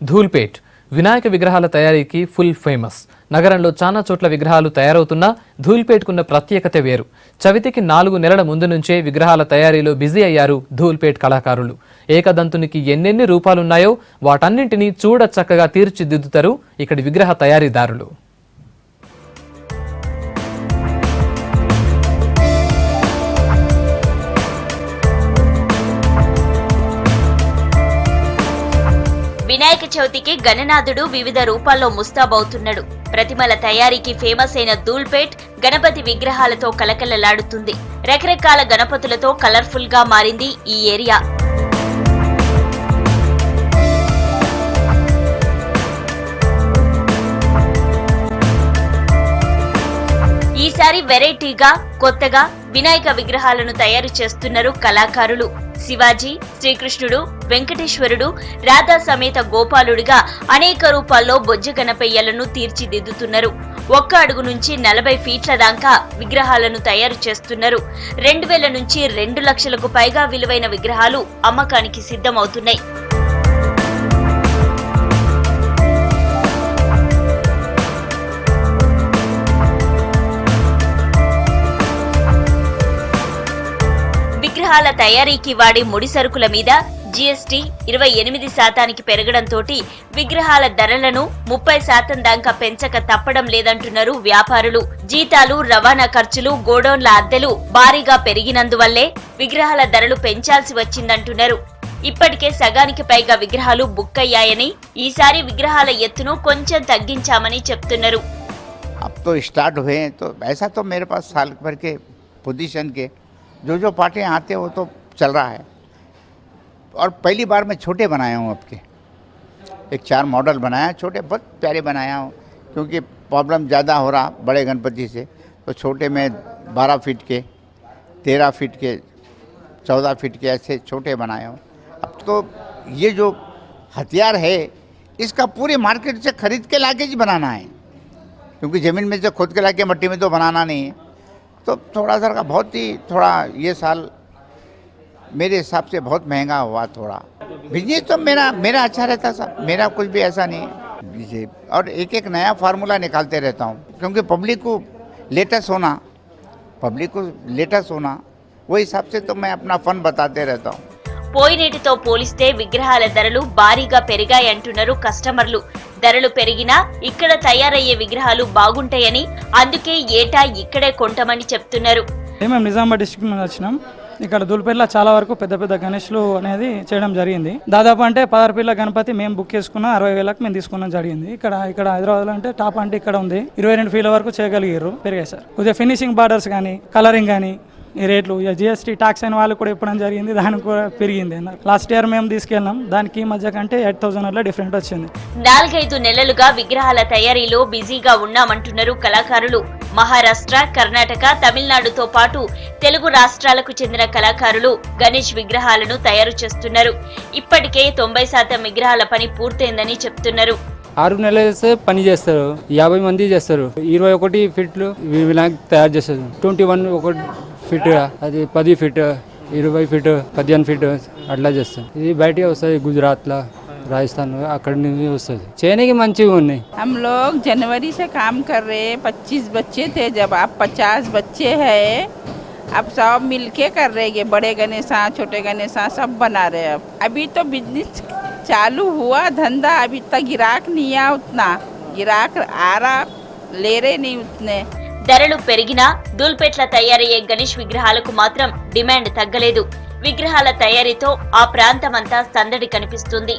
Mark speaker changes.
Speaker 1: ధూల్పేట్ వినాయక విగ్రహాల తయారీకి full famous. నగరంలో చాలా చోట్ల విగ్రహాలు తయారవుతున్నా ధూల్పేట్కున్న ప్రత్యేకత వేరు. చవితికి 4 నెలల ముందు నుంచే విగ్రహాల తయారీలో బిజీ అయ్యారు ధూల్పేట్ కళాకారులు. ఏకదంతునికి ఎన్నెన్ని రూపాలున్నాయో వాటన్నింటినీ చూడ చక్కగా తీర్చిదిద్దుతారు ఇక్కడి విగ్రహ తయారీదారులు.
Speaker 2: వినాయక చవితికి గణనాథుడు వివిధ రూపాల్లో ముస్తాబవుతున్నాడు. ప్రతిమల తయారీకి ఫేమస్ అయిన ధూల్పేట్ గణపతి విగ్రహాలతో కలకలలాడుతుంది. రకరకాల గణపతులతో కలర్ఫుల్ గా మారింది ఈ ఏరియా. ఈసారి వెరైటీగా కొత్తగా వినాయక విగ్రహాలను తయారు చేస్తున్నారు కళాకారులు. శివాజీ, శ్రీకృష్ణుడు, వెంకటేశ్వరుడు, రాధా సమేత గోపాలుడిగా అనేక రూపాల్లో బొజ్జ గణపయ్యలను తీర్చిదిద్దుతున్నారు. 1 అడుగు నుంచి 40 ఫీట్ల దాకా విగ్రహాలను తయారు చేస్తున్నారు. 2000 నుంచి 2 లక్షలకు పైగా విలువైన విగ్రహాలు అమ్మకానికి సిద్ధమవుతున్నాయి. విగ్రహాల తయారీకి వాడే ముడి సరుకుల మీద జీఎస్టీ 28% పెరగడంతో విగ్రహాల ధరలను 30% దాకా పెంచక తప్పడం లేదంటున్నారు వ్యాపారులు. జీతాలు, రవాణా ఖర్చులు, గోడౌన్ల అద్దెలు భారీగా పెరిగినందువల్లే విగ్రహాల ధరలు పెంచాల్సి వచ్చిందంటున్నారు. ఇప్పటికే సగానికి పైగా విగ్రహాలు బుక్ అయ్యాయని, ఈసారి విగ్రహాల ఎత్తును కొంచెం తగ్గించామని చెప్తున్నారు.
Speaker 3: जो पार्टियाँ आते हैं वो तो चल रहा है, और पहली बार मैं छोटे बनाया हूँ. आपके एक 4 मॉडल बनाया, छोटे बहुत प्यारे बनाया हूँ, क्योंकि प्रॉब्लम ज़्यादा हो रहा बड़े गणपति से, तो छोटे में 12 फीट के, 13 फीट के, 14 फीट के ऐसे छोटे बनाया हूँ. अब तो ये जो हथियार है इसका पूरे मार्केट से ख़रीद के लाके ही बनाना है, क्योंकि ज़मीन में से खुद के लाके मट्टी में तो बनाना नहीं है. तो थोड़ा सा का बहुत ही थोड़ा ये साल मेरे हिसाब से बहुत महंगा हुआ. थोड़ा बिजनेस तो मेरा अच्छा रहता सब, मेरा कुछ भी ऐसा नहीं है. और एक नया फार्मूला निकालते रहता हूँ, क्योंकि पब्लिक को लेटेस्ट होना वो हिसाब से तो मैं अपना फन बताते रहता हूँ.
Speaker 2: పోయినేటితో పోలిస్తే విగ్రహాల ధరలు భారీగా పెరిగాయంటున్నారు కస్టమర్లు. ధరలు పెరిగినా ఇక్కడ తయారయ్యే విగ్రహాలు బాగుంటాయని, అందుకే ఏటా ఇక్కడే కొంటామని చెప్తున్నారు.
Speaker 4: మేము నిజామాబాద్ డిస్ట్రిక్ట్ నుంచి వచ్చినాం. ఇక్కడ ధూల్పేట్లో చాలా వరకు పెద్ద పెద్ద గణేష్లు అనేది చేయడం జరిగింది. దాదాపు అంటే 16 పిల్ల గణపతి మేము బుక్ చేసుకున్న 60,000కి మేము తీసుకున్నాం జరిగింది. ఇక్కడ హైదరాబాద్లో అంటే టాప్ అంటే ఇక్కడ ఉంది, 22 ఫీట్ల వరకు చేయగలిగారు. పెరిగాయి సార్. కొద్దిగా ఫినిషింగ్ బార్డర్స్ కానీ, కలరింగ్ కానీ, ఈ రేట్లు జిఎస్టీ ట్యాక్స్ అయిన వాళ్ళు కూడా ఇవ్వడం జరిగింది, దానికి కూడా పెరిగింది. లాస్ట్ ఇయర్ మేము తీసుకెళ్ళాం, దానికి ఈ మధ్య కంటే 8,000 డిఫరెంట్ వచ్చింది.
Speaker 2: 4-5 నెలలుగా విగ్రహాల తయారీలో బిజీగా ఉన్నామంటున్నారు కళాకారులు. మహారాష్ట్ర, కర్ణాటక, తమిళనాడుతో పాటు తెలుగు రాష్ట్రాలకు చెందిన కళాకారులు గణేష్ విగ్రహాలను తయారు చేస్తున్నారు. ఇప్పటికే 90% విగ్రహాల పని పూర్తయిందని చెప్తున్నారు.
Speaker 5: 6 నెలలు చేస్తే పని చేస్తారు, 50 మంది చేస్తారు. 21 ఫీట్లు వినాయక తయారు చేస్తారు. 21 ఫీట్, అది 10 ఫీట్, 20 ఫీట్, 15 ఫీట్ అట్లా చేస్తాం. ఇది బయటకే వస్తుంది, గుజరాత్లో, राजस्थान में अकड़ चेने की मंची नहीं.
Speaker 6: हम लोग जनवरी से काम कर रहे हैं. 25 बच्चे थे जब, आप 50 बच्चे हैं. अब सब मिलके कर रहे हैं, बड़े गणेशा, छोटे गणेशा सब बना रहे हैं. अभी तो बिजनेस चालू हुआ धंधा, अभी तक गिराक नहीं आया. उतना गिराक आ रहा, ले रहे नहीं उतने.
Speaker 2: ధరలు పెరిగినా ధూల్పేట్ల తయారయ్యే గణేష్ విగ్రహాలకు మాత్రం డిమాండ్ తగ్గలేదు. విగ్రహాల తయారీతో ఆ ప్రాంతమంతా సందడి కనిపిస్తుంది.